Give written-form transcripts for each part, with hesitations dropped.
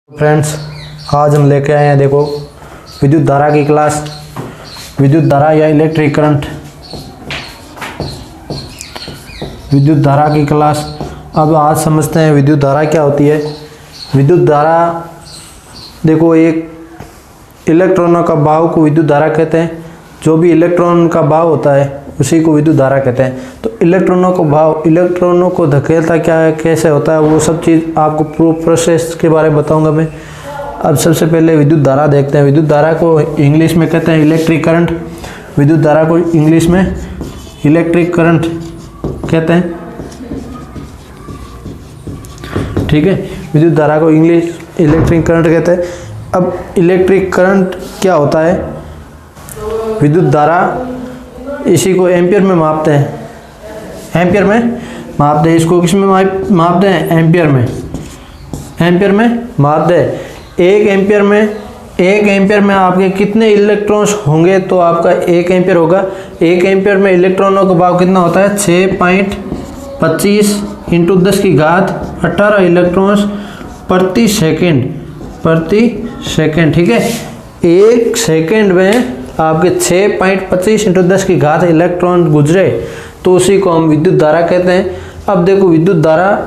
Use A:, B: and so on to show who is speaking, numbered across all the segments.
A: Friends, आज हम लेके आए हैं, देखो, विद्युत धारा की क्लास। विद्युत धारा या इलेक्ट्रिक करंट, विद्युत धारा की क्लास। अब आज समझते हैं विद्युत धारा क्या होती है। विद्युत धारा, देखो, एक इलेक्ट्रॉनों का बहाव को विद्युत धारा कहते हैं। जो भी इलेक्ट्रॉन का बहाव होता है उसी को विद्युत धारा कहते हैं। तो इलेक्ट्रॉनों को बहाव, इलेक्ट्रॉनों को धकेलता क्या है, कैसे होता है, वो सब चीज़ आपको प्रोसेस के बारे में बताऊंगा मैं। अब सबसे पहले विद्युत धारा देखते हैं। विद्युत धारा को इंग्लिश में कहते हैं इलेक्ट्रिक करंट। विद्युत धारा को इंग्लिश में इलेक्ट्रिक करंट कहते हैं, ठीक है। विद्युत धारा को इंग्लिश इलेक्ट्रिक करंट कहते हैं। अब इलेक्ट्रिक करंट क्या होता है? विद्युत धारा, इसी को एम्पियर में मापते हैं। एम्पियर में मापते हैं। इसको किस में मापते हैं? एम्पियर में। एम्पियर में मापते हैं। एक एम्पियर में आपके कितने इलेक्ट्रॉन्स होंगे? तो आपका एक एम्पियर होगा। एक एम्पियर में इलेक्ट्रॉनों का भाव कितना होता है? 6.25 इंटू 10 की घात 18 इलेक्ट्रॉन्स प्रति सेकेंड, ठीक है। एक सेकेंड में आपके 6.25 इंटू 10 की घात इलेक्ट्रॉन गुजरे तो उसी को हम विद्युत धारा कहते हैं। अब देखो, विद्युत धारा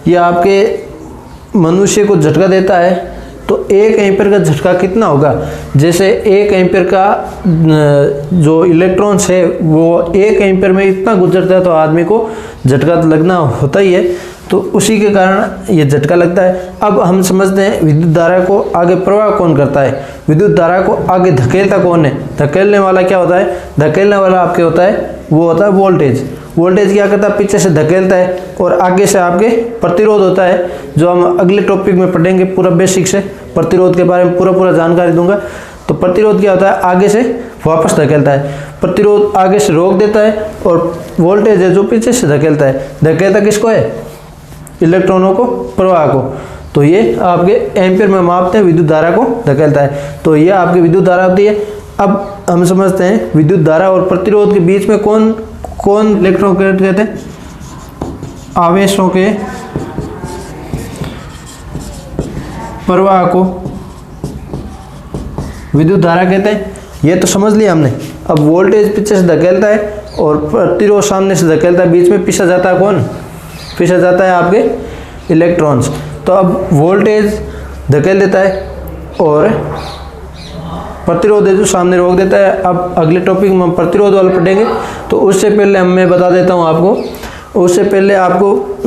A: ये आपके मनुष्य को झटका देता है, तो एक एम्पियर का झटका कितना होगा? जैसे एक एम्पियर का जो इलेक्ट्रॉन्स है वो एक एम्पियर में इतना गुजरता है तो आदमी को झटका तो लगना होता ही है, तो उसी के कारण ये झटका लगता है। अब हम समझते हैं विद्युत धारा को आगे प्रवाह कौन करता है। विद्युत धारा को आगे धकेलता कौन है? धकेलने वाला क्या होता है? धकेलने वाला आपके होता है, वो होता है वोल्टेज। वोल्टेज क्या करता है? पीछे से धकेलता है और आगे से आपके प्रतिरोध होता है, जो हम अगले टॉपिक में पढ़ेंगे पूरा बेसिक से। प्रतिरोध के बारे में पूरा जानकारी दूंगा। तो प्रतिरोध क्या होता है? आगे से वापस धकेलता है। प्रतिरोध आगे से रोक देता है और वोल्टेज है जो पीछे से धकेलता है। धकेलता किसको है? इलेक्ट्रॉनों को, प्रवाह को। तो ये आपके एम्पियर में मापते हैं, विद्युत धारा को धकेलता है। तो ये आपकी विद्युत धारा होती है। अब हम समझते हैं विद्युत धारा और प्रतिरोध के बीच में कौन इलेक्ट्रॉन कहते हैं? आवेशों के प्रवाह को विद्युत धारा कहते हैं। ये तो समझ लिया हमने। अब वोल्टेज पीछे से धकेलता है और प्रतिरोध सामने से धकेलता है, बीच में पीछे जाता है कौन? पीछे जाता है आपके इलेक्ट्रॉन्स। तो अब वोल्टेज धकेल देता है और प्रतिरोध है जो सामने रोक देता है। अब अगले टॉपिक में हम प्रतिरोध वाला पढ़ेंगे, तो उससे पहले मैं बता देता हूँ आपको। उससे पहले आपको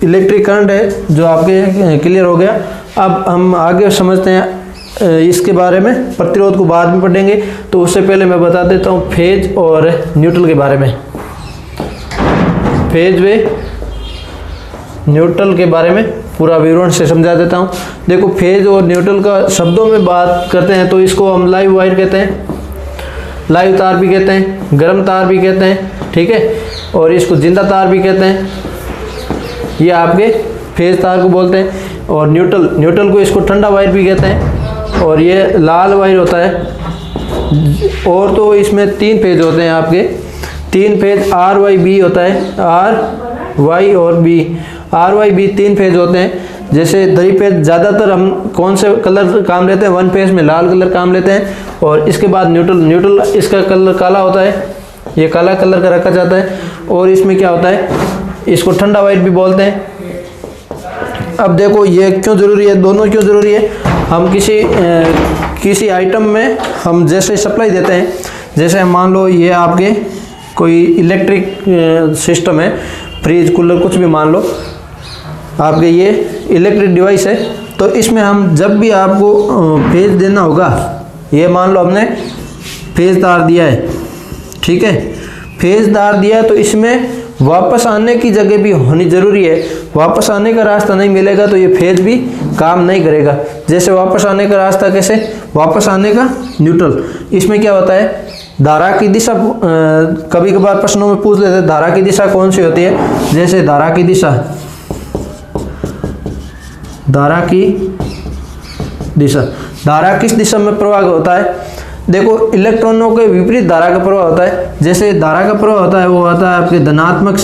A: इलेक्ट्रिक करंट है जो आपके क्लियर हो गया। अब हम आगे समझते हैं इसके बारे में। प्रतिरोध को बाद में पढ़ेंगे, तो उससे पहले मैं बता देता हूँ फेज और न्यूट्रल के बारे में। फेज व न्यूट्रल के बारे में पूरा विवरण से समझा देता हूँ। देखो, फेज और न्यूट्रल का शब्दों में बात करते हैं तो इसको हम लाइव वायर कहते हैं, लाइव तार भी कहते हैं, गर्म तार भी कहते हैं, ठीक है। और इसको जिंदा तार भी कहते हैं। ये आपके फेज तार को बोलते हैं। और न्यूट्रल को इसको ठंडा वायर भी कहते हैं। और ये लाल वायर होता है। और तो इसमें 3 फेज होते हैं आपके। 3 फेज आर वाई बी होता है। आर वाई और B, R Y B 3 phase होते हैं। जैसे 3 फेज ज़्यादातर हम कौन से कलर काम लेते हैं? 1 फेज में लाल कलर काम लेते हैं। और इसके बाद न्यूट्रल इसका कलर काला होता है, ये काला कलर का रखा जाता है। और इसमें क्या होता है? इसको ठंडा वाइट भी बोलते हैं। अब देखो, ये क्यों ज़रूरी है, दोनों क्यों ज़रूरी है? हम किसी आइटम में हम जैसे सप्लाई देते हैं, जैसे मान लो ये आपके कोई इलेक्ट्रिक सिस्टम है, फ्रिज, कूलर, कुछ भी मान लो आपके, ये इलेक्ट्रिक डिवाइस है। तो इसमें हम जब भी आपको फेज देना होगा, ये मान लो हमने फेज तार दिया है, ठीक है। फेज तार दिया तो इसमें वापस आने की जगह भी होनी ज़रूरी है। वापस आने का रास्ता नहीं मिलेगा तो ये फेज भी काम नहीं करेगा। जैसे वापस आने का रास्ता कैसे? वापस आने का न्यूट्रल। इसमें क्या होता है? धारा की दिशा, कभी कभार प्रश्नों में पूछ लेते हैं धारा की दिशा कौन सी होती है। जैसे धारा की दिशा धारा किस दिशा में प्रवाह होता है? देखो, इलेक्ट्रॉनों के विपरीत धारा का प्रवाह होता है। जैसे धारा का प्रवाह होता है वो होता है आपके धनात्मक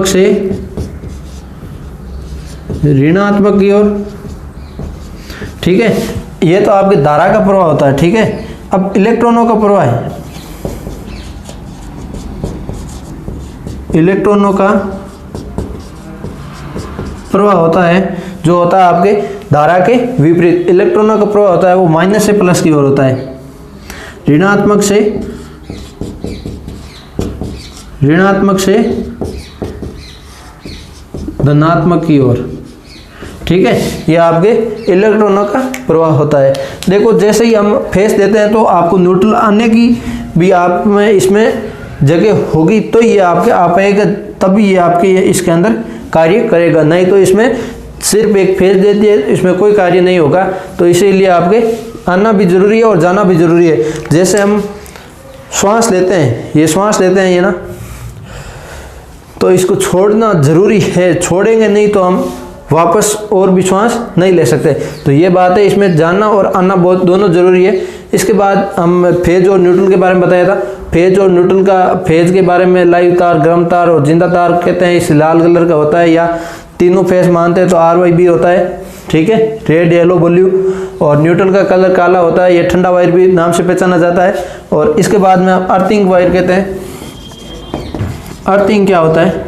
A: से ऋणात्मक की ओर, ठीक है। ये तो आपके धारा का प्रवाह होता है, ठीक है। अब इलेक्ट्रॉनों का प्रवाह है, इलेक्ट्रॉनों का प्रवाह होता है जो होता है आपके धारा के विपरीत। इलेक्ट्रॉनों का प्रवाह होता है वो माइनस से प्लस की ओर होता है, ऋणात्मक से धनात्मक की ओर, ठीक है। ये आपके इलेक्ट्रॉनों का प्रवाह होता है। देखो जैसे ही हम फेस देते हैं तो आपको न्यूट्रल आने की भी आप में इसमें जगह होगी, तो ये आपके आ पाएगा, तभी ये आपके इसके अंदर कार्य करेगा, नहीं तो इसमें सिर्फ एक फेस देती है, इसमें कोई कार्य नहीं होगा। तो इसीलिए आपके आना भी जरूरी है और जाना भी जरूरी है। जैसे हम श्वास लेते हैं, ये श्वास लेते हैं ये ना, तो इसको छोड़ना जरूरी है, छोड़ेंगे नहीं तो हम वापस और भी श्वास नहीं ले सकते। तो ये बात है, इसमें जाना और आना बहुत दोनों जरूरी है। इसके बाद हम फेज और न्यूट्रल के बारे में बताया था। फेज और न्यूट्रल का, फेज के बारे में लाइव तार, गर्म तार और जिंदा तार कहते हैं। इस लाल कलर का होता है, या तीनों फेज मानते हैं तो RYB होता है, ठीक है, रेड येलो ब्लू। और न्यूट्रल का कलर काला होता है, ये ठंडा वायर भी नाम से पहचाना जाता है। और इसके बाद में अर्थिंग वायर कहते हैं। अर्थिंग क्या होता है?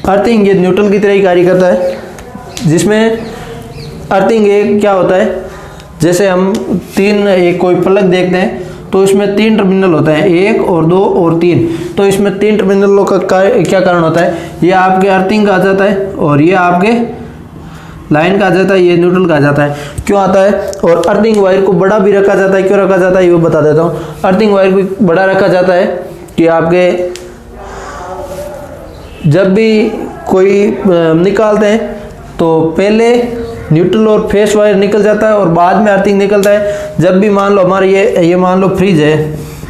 A: अर्थिंग ये न्यूट्रल की तरह ही कार्य करता है, जिसमें अर्थिंग एक क्या होता है, जैसे हम एक कोई प्लग देखते हैं तो इसमें 3 टर्मिनल होते हैं, 1 और 2 और 3। तो इसमें 3 टर्मिनलों का क्या कारण होता है? ये आपके अर्थिंग का आ जाता है और ये आपके लाइन का आ जाता है, ये न्यूट्रल का आ जाता है। क्यों आता है? और अर्थिंग वायर को बड़ा भी रखा जाता है। क्यों रखा जाता है ये बता देता हूँ। अर्थिंग वायर को बड़ा रखा जाता है कि आपके जब भी कोई निकालते हैं तो पहले न्यूट्रल और फेस वायर निकल जाता है और बाद में अर्थिंग निकलता है। जब भी मान लो हमारे ये मान लो फ्रिज है,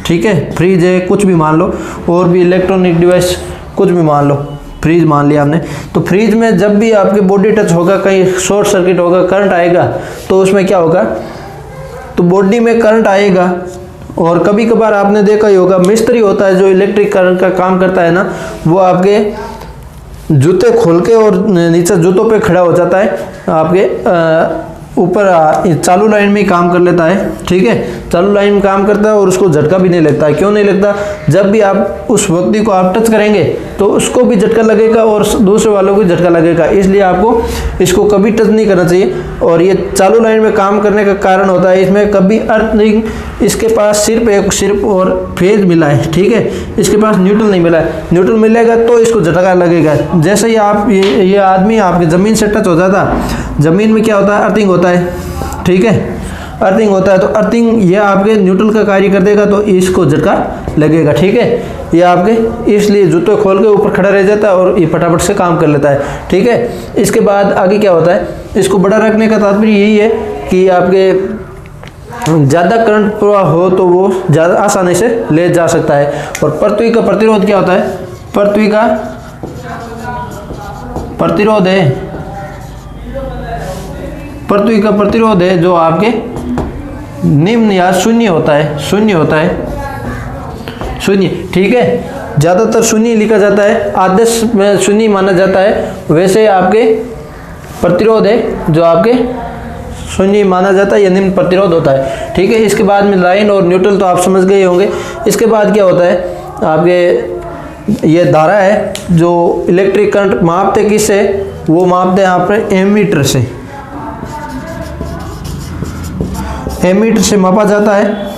A: ठीक है, फ्रिज है, कुछ भी मान लो, और भी इलेक्ट्रॉनिक डिवाइस कुछ भी मान लो, फ्रिज मान लिया आपने, तो फ्रिज में जब भी आपके बॉडी टच होगा, कहीं शॉर्ट सर्किट होगा, करंट आएगा, तो उसमें क्या होगा, तो बॉडी में करंट आएगा। और कभी कभार आपने देखा ही होगा, मिस्त्री होता है जो इलेक्ट्रिक करंट का काम करता है ना, वो आपके जूते खोल के और नीचे जूतों पे खड़ा हो जाता है, आपके ऊपर चालू लाइन में काम कर लेता है, ठीक है, चालू लाइन में काम करता है और उसको झटका भी नहीं लगता है। क्यों नहीं लगता? जब भी आप उस व्यक्ति को आप टच करेंगे तो उसको भी झटका लगेगा और दूसरे वालों को भी झटका लगेगा, इसलिए आपको इसको कभी टच नहीं करना चाहिए। और ये चालू लाइन में काम करने का कारण होता है, इसमें कभी अर्थिंग, इसके पास सिर्फ और फेज मिला है, ठीक है, इसके पास न्यूट्रल नहीं मिला है। न्यूट्रल मिलेगा तो इसको झटका लगेगा। जैसे ही आप ये आदमी आपके ज़मीन से टच हो जाता, ज़मीन में क्या होता है? अर्थिंग होता है, ठीक है, अर्थिंग होता है। तो अर्थिंग ये आपके न्यूट्रल का कार्य कर देगा तो इसको झटका लगेगा, ठीक है। ये आपके इसलिए जूते खोल के ऊपर खड़ा रह जाता है और ये फटाफट से काम कर लेता है, ठीक है। इसके बाद आगे क्या होता है? इसको बड़ा रखने का तात्पर्य यही है कि आपके ज़्यादा करंट प्रवाह हो तो वो ज़्यादा आसानी से ले जा सकता है। और पृथ्वी का प्रतिरोध क्या होता है? पृथ्वी का प्रतिरोध है, पृथ्वी का प्रतिरोध है जो आपके निम्न या शून्य होता है, शून्य, ठीक है। ज़्यादातर शून्य लिखा जाता है, आदर्श में शून्य माना जाता है। वैसे आपके प्रतिरोध है जो आपके शून्य माना जाता है या निम्न प्रतिरोध होता है, ठीक है। इसके बाद में लाइन और न्यूट्रल तो आप समझ गए होंगे। इसके बाद क्या होता है? आपके ये धारा है जो इलेक्ट्रिक करंट मापते किससे? वो मापते हैं आप एमीटर से, एमीटर से मापा जाता है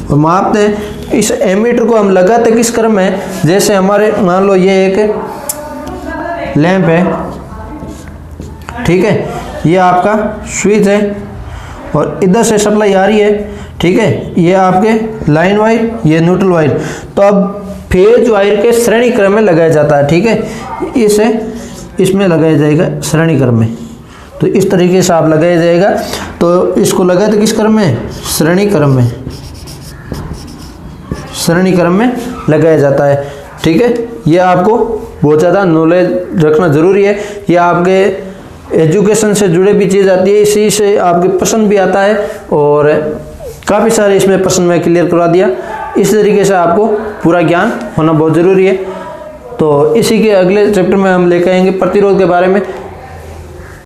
A: और मापते हैं। इस एमीटर को हम लगाते किस क्रम में? जैसे हमारे मान लो ये एक लैंप है, ठीक है, ये आपका स्विच है और इधर से सप्लाई आ रही है, ठीक है, ये आपके लाइन वायर, ये न्यूट्रल वायर। तो अब फेज वायर के श्रेणी क्रम में लगाया जाता है, ठीक है, इसे इसमें लगाया जाएगा श्रेणी क्रम में। तो इस तरीके से आप लगाया जाएगा। तो इसको लगाए तो किस क्रम में? श्रेणी क्रम में, श्रेणी क्रम में लगाया जाता है, ठीक है। ये आपको बहुत ज़्यादा नॉलेज रखना जरूरी है। ये आपके एजुकेशन से जुड़े भी चीज़ आती है, इसी से आपके प्रश्न भी आता है और काफ़ी सारे इसमें प्रश्न मैं क्लियर करवा दिया। इस तरीके से आपको पूरा ज्ञान होना बहुत ज़रूरी है। तो इसी के अगले चैप्टर में हम लेकर आएंगे प्रतिरोध के बारे में।